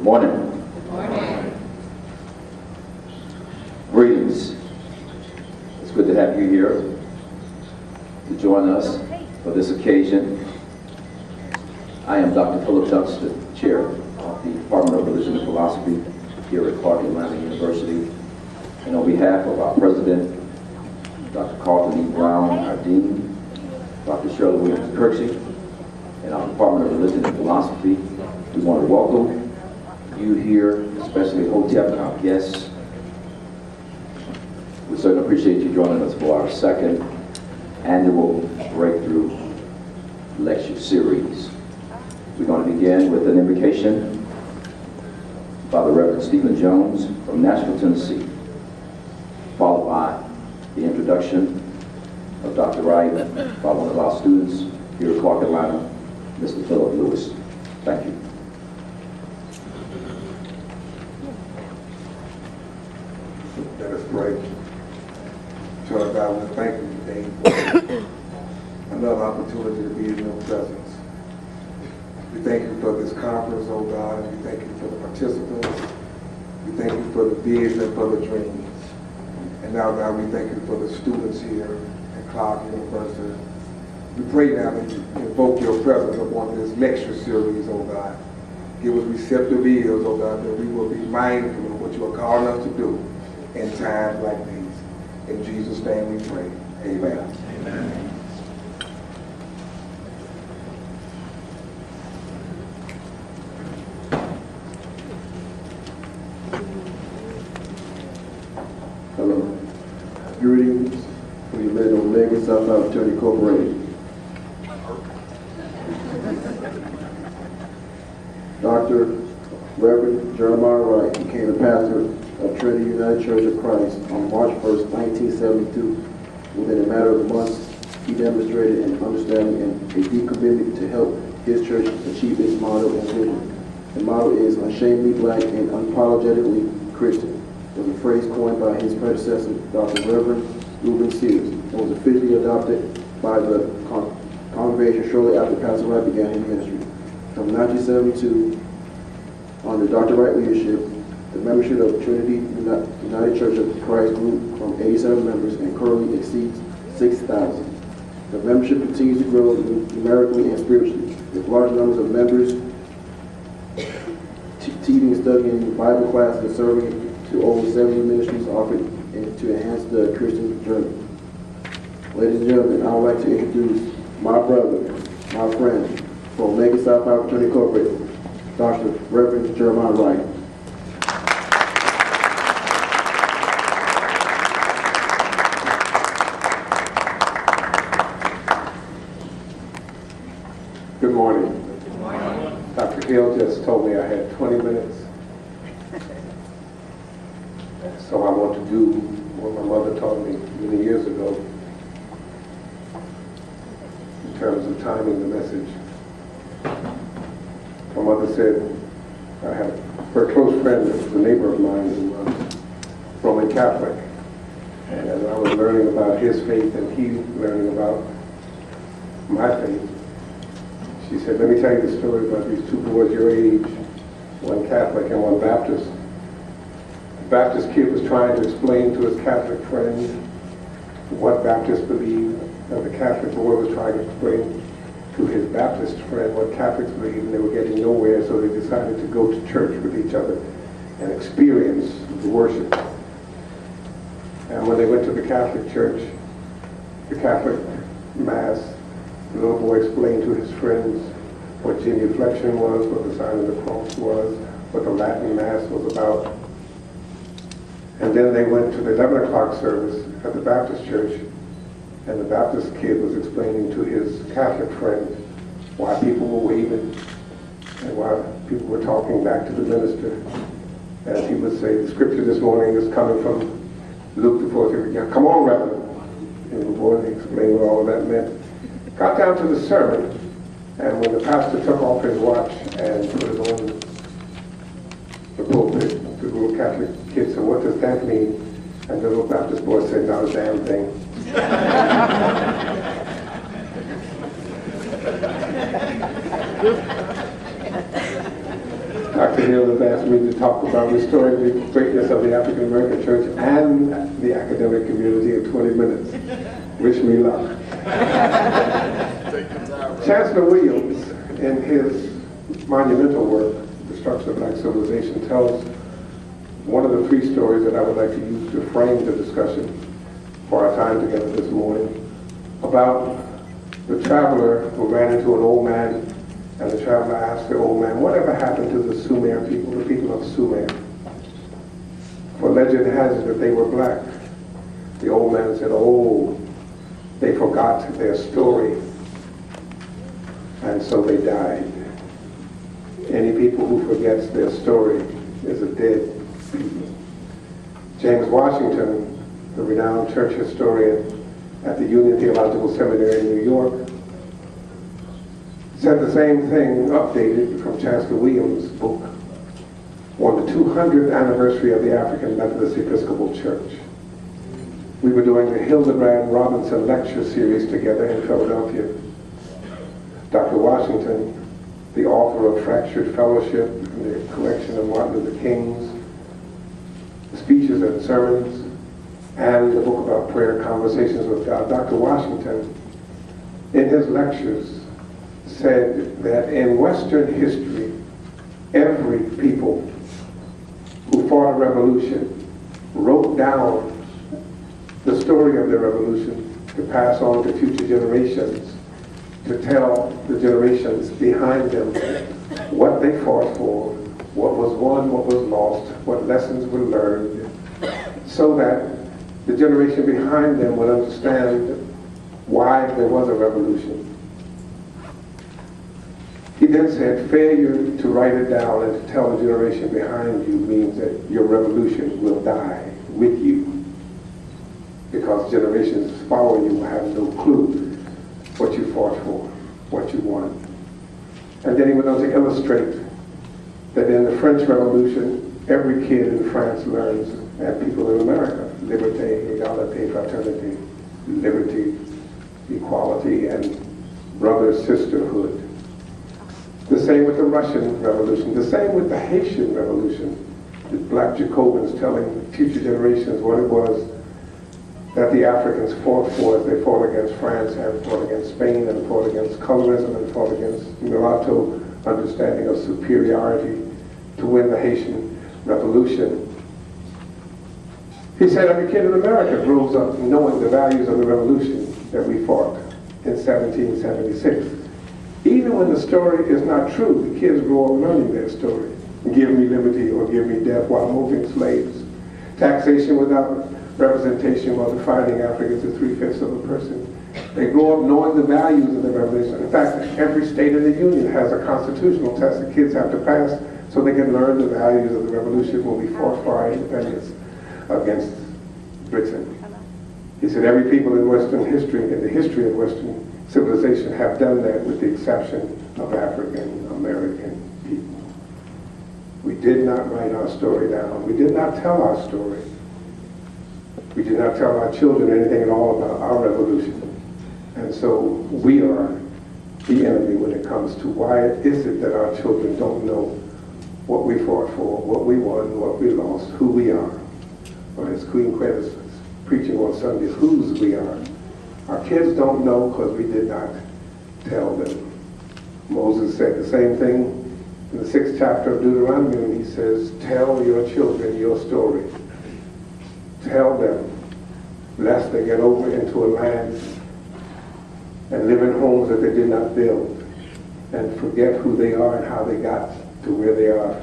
Morning. Morning. Greetings. It's good to have you here to join us for this occasion. I am Dr. Philip Duxton, Chair of the Department of Religion and Philosophy here at Clark Atlanta University. And on behalf of our President, Dr. Carlton E. Brown, our Dean, Dr. Shirley Williams-Kirksey, and our Department of Religion and Philosophy, we want to welcome you here, especially HOTEP and our guests. We certainly appreciate you joining us for our second annual Breakthrough Lecture Series. We're going to begin with an invocation by the Reverend Stephen Jones from Nashville, Tennessee, followed by the introduction of Dr. Wright by one of our students here at Clark Atlanta, Mr. Philip Lewis. Thank you. Let us pray. Lord God, we thank you today for another opportunity to be in your presence. We thank you for this conference, oh God. We thank you for the participants. We thank you for the vision and for the dreams. And now, God, we thank you for the students here at Clark University. We pray now that you invoke your presence upon this lecture series, oh God. Give us receptive ears, oh God, that we will be mindful of what you are calling us to do in times like these. In Jesus' name we pray. Amen. Amen. Hello. Greetings from your men on Lagos South Opportunity Incorporated. Dr. Reverend Jeremiah Wright became the pastor of Trinity United Church of Christ on March 1st, 1972. Within a matter of months, he demonstrated an understanding and a deep commitment to help his church achieve its motto and vision. The motto is "Unashamedly Black and Unapologetically Christian." It was a phrase coined by his predecessor, Dr. Reverend Reuben Sears, and was officially adopted by the congregation shortly after Pastor Wright began his ministry. From 1972, under Dr. Wright leadership, the membership of Trinity United Church of Christ grew from 87 members and currently exceeds 6,000. The membership continues to grow numerically and spiritually, with large numbers of members teaching and studying Bible classes and serving to over 70 ministries offered to enhance the Christian journey. Ladies and gentlemen, I would like to introduce my brother, my friend, from Lagos South Opportunity Incorporated, Dr. Reverend Jeremiah Wright. Good morning. Good morning. Dr. Hill just told me I had 20 minutes. So I want to do what my mother taught me many years ago in terms of timing the message. My mother said, I have a very close friend that was a neighbor of mine who was Roman Catholic. And as I was learning about his faith and he learning about my faith, she said, let me tell you the story about these two boys your age, one Catholic and one Baptist. The Baptist kid was trying to explain to his Catholic friend what Baptists believe, and the Catholic boy was trying to explain to his Baptist friend what Catholics believe, and they were getting nowhere, so they decided to go to church with each other and experience the worship. And when they went to the Catholic church, the Catholic Mass, the little boy explained to his friends what genuflection was, what the sign of the cross was, what the Latin Mass was about. And then they went to the 11 o'clock service at the Baptist church, and the Baptist kid was explaining to his Catholic friend why people were waving and why people were talking back to the minister. As he would say, the scripture this morning is coming from Luke the 4th. Yeah, come on, Reverend. And the boy explained what all of that meant. Got down to the sermon, and when the pastor took off his watch and put it on the pulpit, the little Catholic kid said, what does that mean? And the little Baptist boy said, not a damn thing. Dr. Hill has asked me to talk about restoring the greatness of the African American church and the academic community in 20 minutes. Wish me luck. Chancellor Williams, in his monumental work, Destruction of Black Civilization, tells one of the three stories that I would like to use to frame the discussion for our time together this morning, about the traveler who ran into an old man, and the traveler asked the old man, whatever happened to the Sumer people, the people of Sumer? For legend has it that they were black. The old man said, oh, they forgot their story, and so they died. Any people who forgets their story is a dead people. James Washington, the renowned church historian at the Union Theological Seminary in New York, said the same thing, updated from Chancellor Williams' book, on the 200th anniversary of the African Methodist Episcopal Church. We were doing the Hildebrand Robinson lecture series together in Philadelphia. Dr. Washington, the author of Fractured Fellowship, the collection of Martin Luther King's speeches and sermons, and the book about prayer, Conversations with God. Dr. Washington, in his lectures, said that in Western history, every people who fought a revolution wrote down the story of their revolution to pass on to future generations, to tell the generations behind them what they fought for, what was won, what was lost, what lessons were learned, so that the generation behind them would understand why there was a revolution. He then said, failure to write it down and to tell the generation behind you means that your revolution will die with you, because generations following you will have no clue what you fought for, what you won. And then he went on to illustrate that in the French Revolution, every kid in France learns, and people in America, liberté, égalité, fraternité, liberty, equality, and brother sisterhood. The same with the Russian Revolution, the same with the Haitian Revolution, the black Jacobins telling future generations what it was that the Africans fought for as they fought against France and fought against Spain and fought against colorism and fought against mulatto understanding of superiority to win the Haitian Revolution. He said every kid in America grows up knowing the values of the revolution that we fought in 1776. Even when the story is not true, the kids grow up learning their story. Give me liberty or give me death while moving slaves. Taxation without representation while defining Africans to 3/5 of a person. They grow up knowing the values of the revolution. In fact, every state in the Union has a constitutional test that kids have to pass so they can learn the values of the revolution when we fought for our independence against Britain. He said every people in Western history, in the history of Western civilization, have done that with the exception of African American people. We did not write our story down. We did not tell our story. We did not tell our children anything at all about our revolution. And so we are the enemy when it comes to why is it that our children don't know what we fought for, what we won, what we lost, who we are. Or as Queen Quet is preaching on Sundays, whose we are. Our kids don't know because we did not tell them. Moses said the same thing in the 6th chapter of Deuteronomy when he says, tell your children your story. Tell them, lest they get over into a land and live in homes that they did not build and forget who they are and how they got to where they are